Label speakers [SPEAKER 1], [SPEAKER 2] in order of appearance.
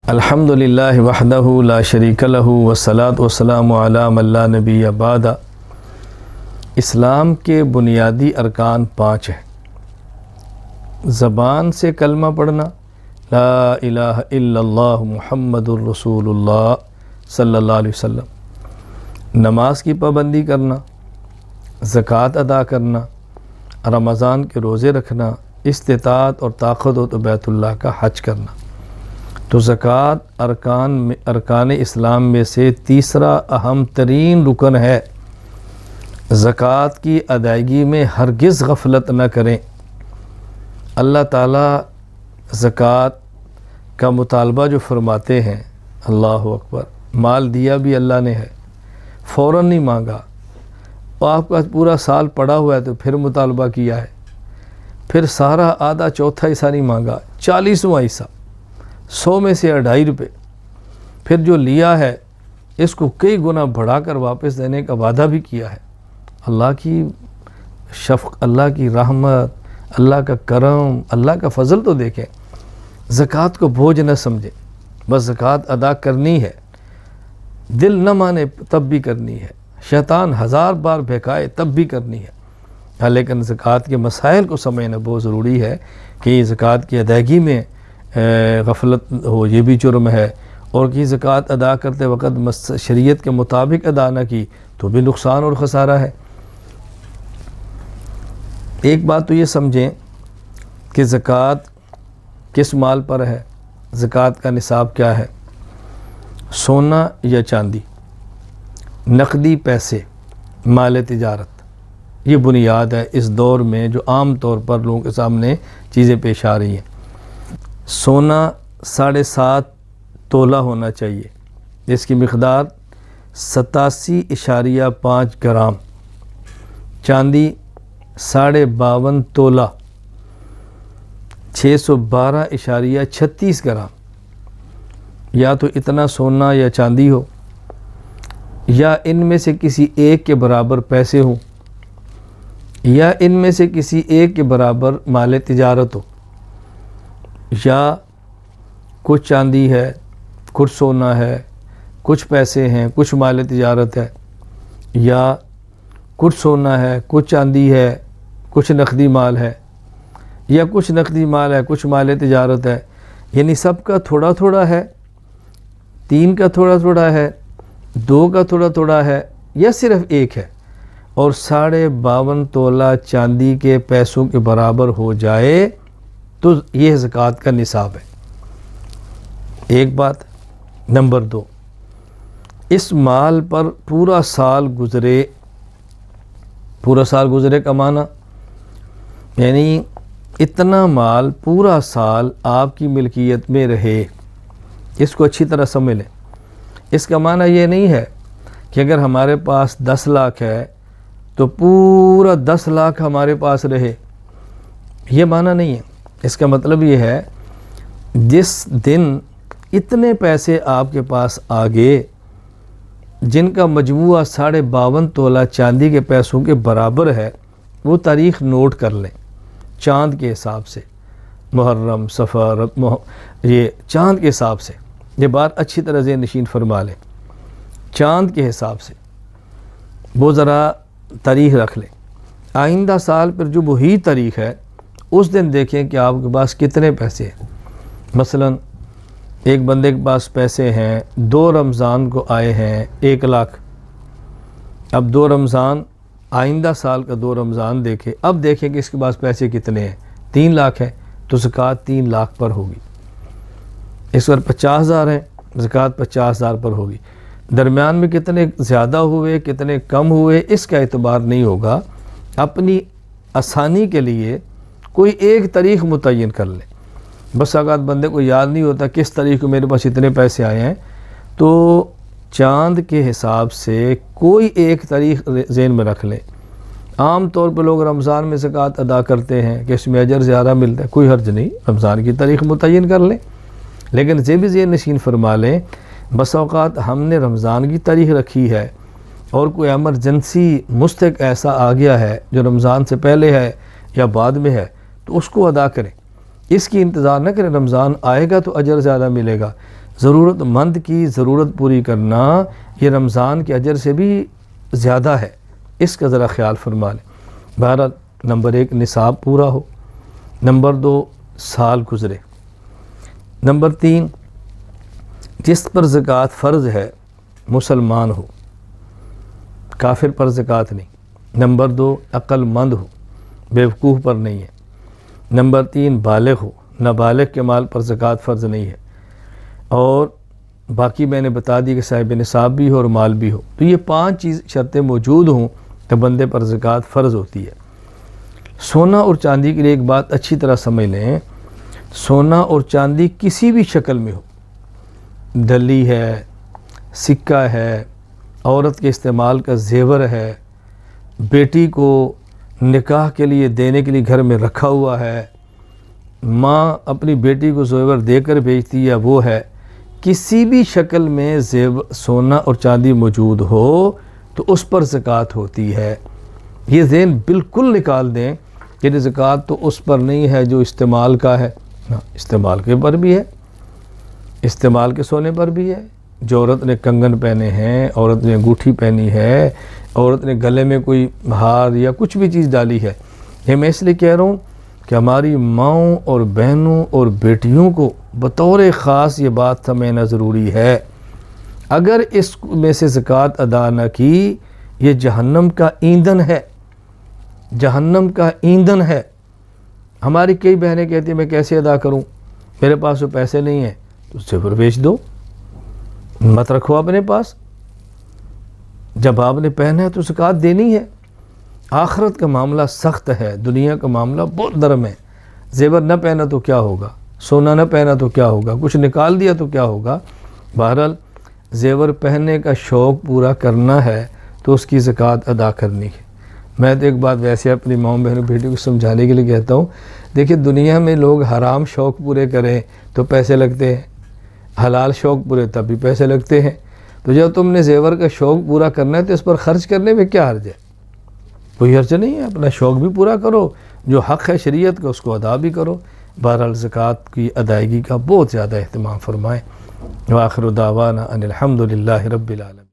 [SPEAKER 1] الحمدللہ وحدہ لا شریک لہ والصلاۃ والسلام علی من لا نبی بعد۔ اسلام کے بنیادی ارکان 5 ہیں۔ زبان سے کلمہ پڑھنا، لا الہ الا اللہ محمد الرسول اللہ صلی اللہ علیہ وسلم، نماز کی پابندی کرنا، زکوٰۃ ادا کرنا، رمضان کے روزے رکھنا، استطاعت اور طاقت ہو تو بیت اللہ کا حج کرنا۔ تو زکوٰۃ ارکان اسلام میں سے تیسرا اہم ترین رکن ہے۔ زکوٰۃ کی ادائیگی میں ہرگز غفلت نہ کریں۔ اللہ تعالیٰ زکوٰۃ کا مطالبہ جو فرماتے ہیں، اللہ اکبر، مال دیا بھی اللہ نے ہے، فوراً نہیں مانگا، اور آپ کا پورا سال پڑا ہوا ہے تو پھر مطالبہ کیا ہے، پھر سارا آدھا چوتھا حصہ نہیں مانگا، 40واں حصہ، 100 میں سے 2.5 روپے، پھر جو لیا ہے اس کو کئی گنا بڑھا کر واپس دینے کا وعدہ بھی کیا ہے۔ اللہ کی شفقت، اللہ کی رحمت، اللہ کا کرم، اللہ کا فضل تو دیکھیں۔ زکوٰۃ کو بوجھ نہ سمجھیں، بس زکوٰۃ ادا کرنی ہے، دل نہ مانے تب بھی کرنی ہے، شیطان 1000 بار بہکائے تب بھی کرنی ہے، لیکن زکوٰۃ کے مسائل کو سمجھنا بہت ضروری ہے کہ زکوٰۃ کی ادائیگی میں غفلت ہو، یہ بھی جرم ہے، اور کہ زکوٰۃ ادا کرتے وقت شریعت کے مطابق ادا نہ کی تو بھی نقصان اور خسارہ ہے۔ ایک بات تو یہ سمجھیں کہ زکوٰۃ کس مال پر ہے، زکوٰۃ کا نصاب کیا ہے۔ سونا یا چاندی، نقدی پیسے، مال تجارت، یہ بنیاد ہے اس دور میں جو عام طور پر لوگوں کے سامنے چیزیں پیش آ رہی ہیں۔ سونا 7.5 تولہ ہونا چاہیے، جس کی مقدار 87.5 گرام، چاندی 52.5 تولہ 612.36 گرام۔ یا تو اتنا سونا یا چاندی ہو، یا ان میں سے کسی ایک کے برابر پیسے ہوں، یا ان میں سے کسی ایک کے برابر مال تجارت ہو، یا کچھ چاندی ہے، کچھ سونا ہے، کچھ پیسے ہیں، کچھ مال تجارت ہے، یا کچھ سونا ہے، کچھ چاندی ہے، کچھ نقدی مال ہے، یا کچھ نقدی مال ہے، کچھ مال تجارت ہے، یعنی سب کا تھوڑا تھوڑا ہے، 3 کا تھوڑا تھوڑا ہے، 2 کا تھوڑا تھوڑا ہے، یا صرف 1 ہے، اور 52.5 تولہ چاندی کے پیسوں کے برابر ہو جائے تو یہ زکوٰۃ کا نصاب ہے۔ ایک بات۔ نمبر 2، اس مال پر پورا سال گزرے کا معنی یعنی اتنا مال پورا سال آپ کی ملکیت میں رہے، اس کو اچھی طرح سمجھ لیں۔ اس کا معنی یہ نہیں ہے کہ اگر ہمارے پاس 10 لاکھ ہے تو پورا 10 لاکھ ہمارے پاس رہے، یہ معنی نہیں ہے۔ اس کا مطلب یہ ہے جس دن اتنے پیسے آپ کے پاس آگے جن کا مجموعہ 52.5 تولہ چاندی کے پیسوں کے برابر ہے، وہ تاریخ نوٹ کر لیں چاند کے حساب سے، محرم، صفر، یہ چاند کے حساب سے، یہ بات اچھی طرح ذہن نشین فرما لیں، چاند کے حساب سے وہ ذرا تاریخ رکھ لیں۔ آئندہ سال پر جو وہی تاریخ ہے اس دن دیکھیں کہ آپ کے پاس کتنے پیسے ہیں۔ مثلا ایک بندے کے پاس پیسے ہیں، 2 رمضان کو آئے ہیں 1 لاکھ، اب 2 رمضان، آئندہ سال کا 2 رمضان دیکھیں، اب دیکھیں کہ اس کے پاس پیسے کتنے ہیں، 3 لاکھ ہیں تو زکوٰۃ 3 لاکھ پر ہوگی۔ اس پر 50,000 ہیں، زکوٰۃ 50,000 پر ہوگی۔ درمیان میں کتنے زیادہ ہوئے کتنے کم ہوئے اس کا اعتبار نہیں ہوگا، اپنی آسانی کے لیے کوئی ایک تاریخ متعین کر لیں۔ بس اوقات بندے کو یاد نہیں ہوتا کس تاریخ کو میرے پاس اتنے پیسے آئے ہیں، تو چاند کے حساب سے کوئی ایک تاریخ ذہن میں رکھ لیں۔ عام طور پہ لوگ رمضان میں زکوٰۃ ادا کرتے ہیں کہ اس میں اجر زیادہ ملتا ہے، کوئی حرج نہیں، رمضان کی تاریخ متعین کر لیں، لیکن یہ بھی ذہن نشین فرما لیں بس اوقات ہم نے رمضان کی تاریخ رکھی ہے اور کوئی ایمرجنسی مستحق ایسا آ گیا ہے جو رمضان سے پہلے ہے یا بعد میں ہے، تو اس کو ادا کریں، اس کی انتظار نہ کریں رمضان آئے گا تو اجر زیادہ ملے گا، ضرورت مند کی ضرورت پوری کرنا یہ رمضان کے اجر سے بھی زیادہ ہے، اس کا ذرا خیال فرما لیں۔ بہرحال نمبر 1 نصاب پورا ہو، نمبر 2 سال گزرے، نمبر 3 جس پر زکوٰۃ فرض ہے مسلمان ہو، کافر پر زکوٰۃ نہیں، نمبر 2 عقل مند ہو، بیوقوف پر نہیں ہے، نمبر 3 بالغ ہو، نابالغ کے مال پر زکوٰۃ فرض نہیں ہے، اور باقی میں نے بتا دی کہ صاحب نصاب بھی ہو اور مال بھی ہو۔ تو یہ 5 شرطیں موجود ہوں تو بندے پر زکوٰۃ فرض ہوتی ہے۔ سونا اور چاندی کے لیے ایک بات اچھی طرح سمجھ لیں، سونا اور چاندی کسی بھی شکل میں ہو، ڈلی ہے، سکہ ہے، عورت کے استعمال کا زیور ہے، بیٹی کو نکاح کے لیے دینے کے لیے گھر میں رکھا ہوا ہے، ماں اپنی بیٹی کو زیور دے کر بھیجتی ہے وہ ہے، کسی بھی شکل میں سونا اور چاندی موجود ہو تو اس پر زکوٰۃ ہوتی ہے۔ یہ ذہن بالکل نکال دیں کہ زکوٰۃ تو اس پر نہیں ہے جو استعمال کا ہے، استعمال کے پر بھی ہے، استعمال کے سونے پر بھی ہے۔ جو عورت نے کنگن پہنے ہیں، عورت نے انگوٹھی پہنی ہے، عورت نے گلے میں کوئی ہار یا کچھ بھی چیز ڈالی ہے، یہ میں اس لیے کہہ رہا ہوں کہ ہماری ماؤں اور بہنوں اور بیٹیوں کو بطور خاص یہ بات سمجھنا ضروری ہے۔ اگر اس میں سے زکوٰۃ ادا نہ کی، یہ جہنم کا ایندھن ہے، جہنم کا ایندھن ہے۔ ہماری کئی بہنیں کہتی ہیں میں کیسے ادا کروں، میرے پاس تو پیسے نہیں ہیں، تو زیور بیچ دو، مت رکھو اپنے پاس۔ جب آپ نے پہنا ہے تو زکوٰۃ دینی ہے۔ آخرت کا معاملہ سخت ہے، دنیا کا معاملہ بہت نرم ہے۔ زیور نہ پہنا تو کیا ہوگا، سونا نہ پہنا تو کیا ہوگا، کچھ نکال دیا تو کیا ہوگا۔ بہرحال زیور پہننے کا شوق پورا کرنا ہے تو اس کی زکوٰۃ ادا کرنی ہے۔ میں تو ایک بات ویسے اپنی ماؤں بہنوں بیٹی کو سمجھانے کے لیے کہتا ہوں، دیکھیں دنیا میں لوگ حرام شوق پورے کریں تو پیسے لگتے ہیں، حلال شوق پورے تب بھی پیسے لگتے ہیں۔ تو جب تم نے زیور کا شوق پورا کرنا ہے تو اس پر خرچ کرنے میں کیا حرج ہے، کوئی حرج نہیں ہے، اپنا شوق بھی پورا کرو، جو حق ہے شریعت کا اس کو ادا بھی کرو۔ بہرحال زکوٰۃ کی ادائیگی کا بہت زیادہ اہتمام فرمائیں۔ وآخر دعوانا ان الحمد للہ رب العالمین۔